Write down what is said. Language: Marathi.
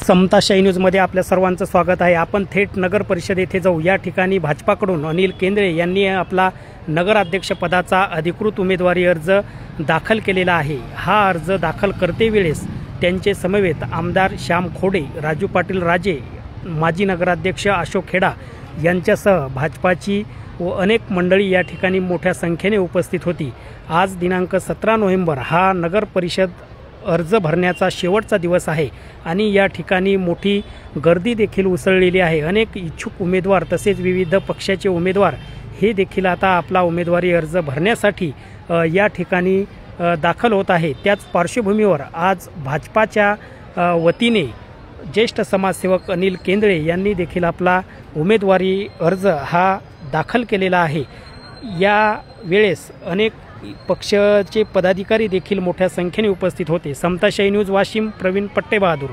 समताशाही न्यूजमध्ये आपल्या सर्वांचं स्वागत आहे। आपण थेट नगर परिषद येथे जाऊ। या ठिकाणी भाजपाकडून अनिल केंद्रे यांनी आपला नगराध्यक्षपदाचा अधिकृत उमेदवारी अर्ज दाखल केलेला आहे। हा अर्ज दाखल करते वेळेस त्यांचे समवेत आमदार श्याम खोडे, राजू पाटील राजे, माजी नगराध्यक्ष अशोक खेडा यांच्यासह भाजपाची व अनेक मंडळी या ठिकाणी मोठ्या संख्येने उपस्थित होती। आज दिनांक 17 नोव्हेंबर हा नगर परिषद अर्ज भरण्याचा शेवटचा दिवस आहे आणि या ठिकाणी मोठी गर्दी देखील उसळलेली आहे। अनेक इच्छुक उमेदवार तसेच विविध पक्षाचे उमेदवार हे देखील आता आपला उमेदवारी अर्ज भरण्यासाठी या ठिकाणी दाखल होत आहे। त्याच पार्श्वभूमीवर आज भाजपाच्या वतीने ज्येष्ठ समाजसेवक अनिल केंद्रे यांनी देखील आपला उमेदवारी अर्ज हा दाखल केलेला आहे। या वेळेस अनेक पक्षाचे पदाधिकारी देखील मोठ्या संख्येने उपस्थित होते। समताशाही न्यूज वाशिम, प्रवीण पट्टे बहादूर।